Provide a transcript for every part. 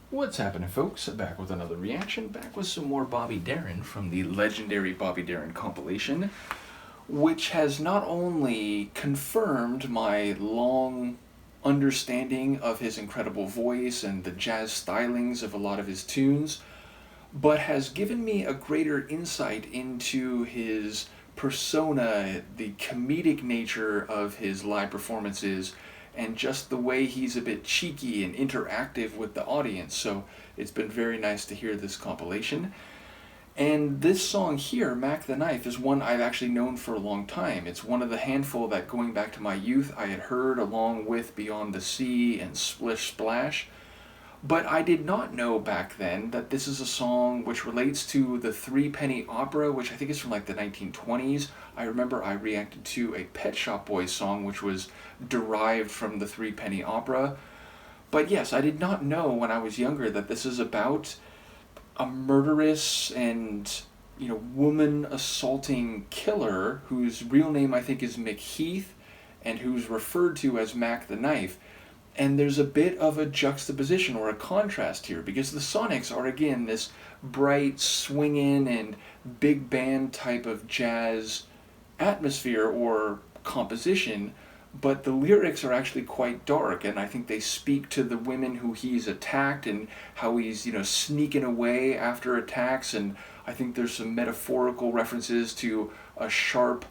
What's happening, folks? Back with another reaction, back with some more Bobby Darin from the Legendary Bobby Darin compilation, which has not only confirmed my long understanding of his incredible voice and the jazz stylings of a lot of his tunes, but has given me a greater insight into his persona, the comedic nature of his live performances, and just the way he's a bit cheeky and interactive with the audience. So it's been very nice to hear this compilation. And this song here, Mack the Knife, is one I've actually known for a long time. It's one of the handful that, going back to my youth, I had heard along with Beyond the Sea and Splish Splash. But I did not know back then that this is a song which relates to the Threepenny Opera, which I think is from like the 1920s. I remember I reacted to a Pet Shop Boys song which was derived from the Threepenny Opera. But yes, I did not know when I was younger that this is about a murderous and, woman assaulting killer whose real name I think is McHeath and who's referred to as Mack the Knife. And there's a bit of a juxtaposition or a contrast here because the Sonics are, again, this bright, swinging and big band type of jazz atmosphere or composition, but the lyrics are actually quite dark, and I think they speak to the women who he's attacked and how he's, sneaking away after attacks, and I think there's some metaphorical references to a sharp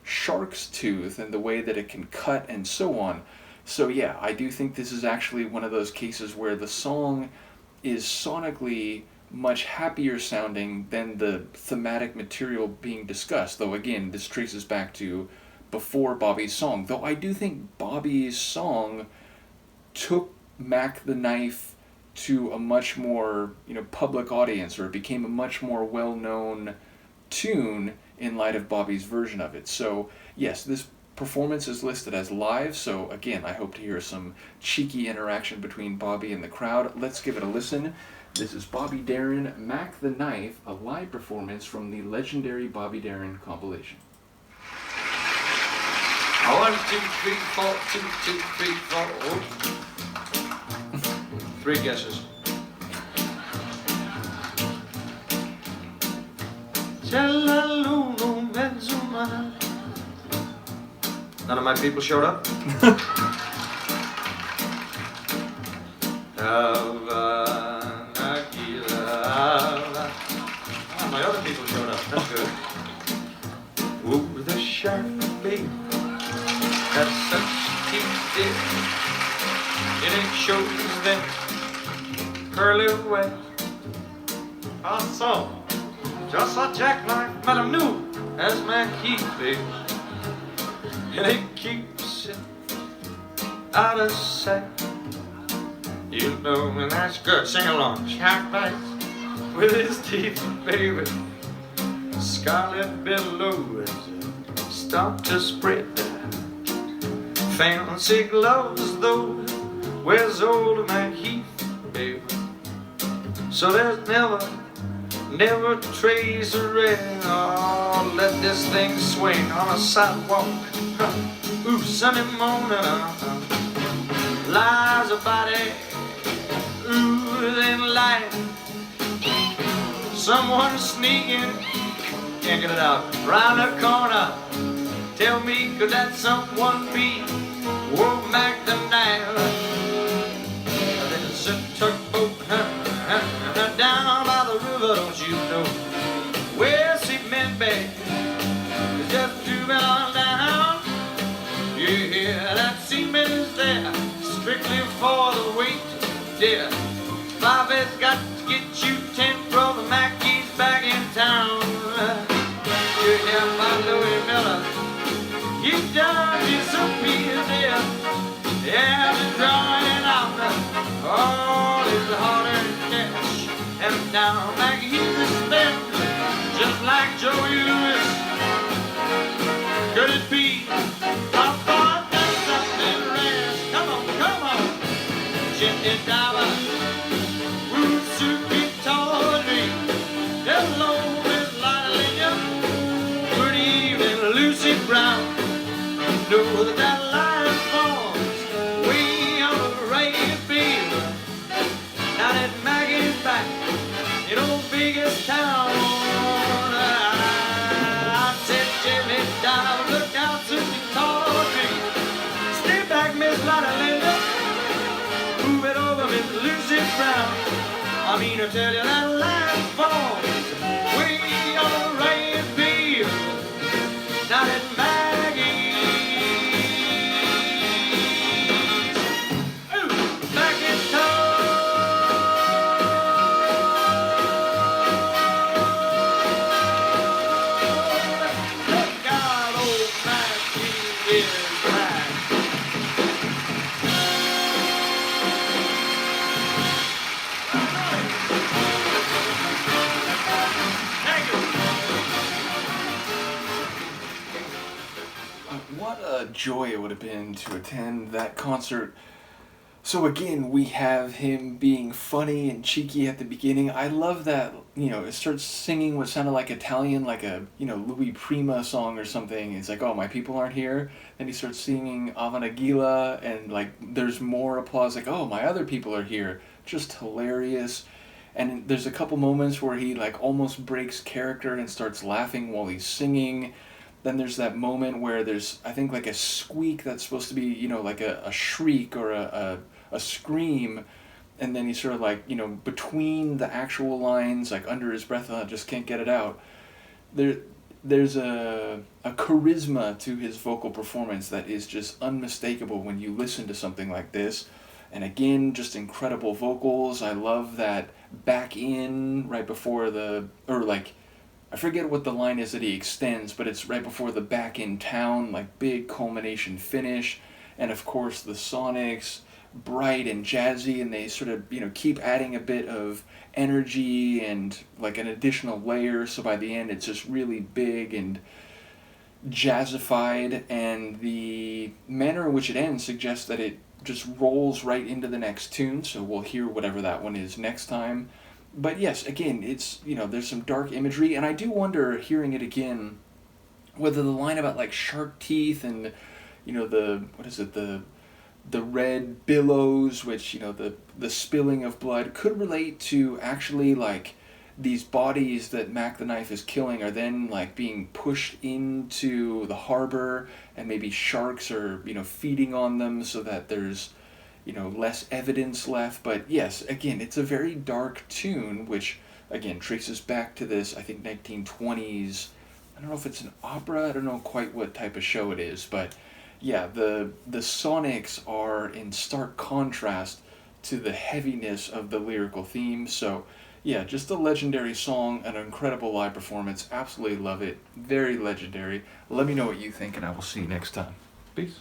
shark's tooth and the way that it can cut and so on. So yeah, I do think this is actually one of those cases where the song is sonically much happier sounding than the thematic material being discussed, though again, this traces back to before Bobby's song. Though I do think Bobby's song took Mack the Knife to a much more, public audience, or it became a much more well-known tune in light of Bobby's version of it. So yes, this performance is listed as live, so again, I hope to hear some cheeky interaction between Bobby and the crowd. Let's give it a listen. This is Bobby Darin, Mack the Knife, a live performance from the Legendary Bobby Darin compilation. 1, 2, 3, 4, 2, 2, 3, 4. 3 guesses. None of my people showed up? My other people showed up. That's good. Ooh, the shark baby. That's such cute dick. It shows them curly way. Also, just a jackknife, Madam New, as McHeath baby. And it keeps it out of sight. And that's good. Sing along. Shark bites with his teeth, baby. Scarlet billows stop to spread. Fancy gloves, though, where's old McHeath, baby? So there's never trace of red. Oh, let this thing swing on a sidewalk. Ooh, Sunday morning, lies a body, oozing light. Someone sneaking, can't get it out, round the corner. Tell me, could that someone be? Whoa, Mack the Knife. There's a tugboat down by the river, don't you know? Where cement bag is just too bad on down. Yeah, that cement is there, strictly for the weight, dear. Bobby's got to get you 10 brother Mackey's back in town. Yeah, my Louis Miller, you done disappeared there. Yeah, the drawing out all his hard-earned cash. And now McHeath is spent just like Joey Lewis. Could it be? I thought that's something rare. Come on. Jimmy Diver, Woo Suki told me. Hello, Miss Lila, good evening, Lucy Brown. You know that line falls way on the right field. Now biggest town. I said, Jimmy, down, look out, Susie, tall tree. Stay back, Miss Lotta Linda. Move it over, Miss Lucy Brown. I mean, I tell you that last fall way on right field. Now that Maggie's back in town. Look out, old Maggie is back. What a joy it would have been to attend that concert. So again, we have him being funny and cheeky at the beginning. I love that, it starts singing what sounded like Italian, like a, Louis Prima song or something. It's like, oh, my people aren't here. Then he starts singing Ave Nagila, and like there's more applause, like, oh, my other people are here. Just hilarious. And there's a couple moments where he like almost breaks character and starts laughing while he's singing. Then there's that moment where there's, I think, like a squeak that's supposed to be, like a shriek or a scream. And then he's sort of like, between the actual lines, like under his breath, just can't get it out. There's a charisma to his vocal performance that is just unmistakable when you listen to something like this. And again, just incredible vocals. I love that back in right before I forget what the line is that he extends, but it's right before the back in town, like big culmination finish. And of course the Sonics, bright and jazzy, and they sort of, keep adding a bit of energy and like an additional layer. So by the end it's just really big and jazzified, and the manner in which it ends suggests that it just rolls right into the next tune. So we'll hear whatever that one is next time. But yes, again, it's, there's some dark imagery, and I do wonder, hearing it again, whether the line about, like, shark teeth and, the red billows, which, the spilling of blood, could relate to actually, like, these bodies that Mack the Knife is killing are then, like, being pushed into the harbor, and maybe sharks are, feeding on them so that there's less evidence left. But yes, again, it's a very dark tune, which, again, traces back to this, I think, 1920s, I don't know if it's an opera, I don't know quite what type of show it is, but yeah, the Sonics are in stark contrast to the heaviness of the lyrical theme. So yeah, just a legendary song, an incredible live performance, absolutely love it, very legendary. Let me know what you think, and I will see you next time. Peace.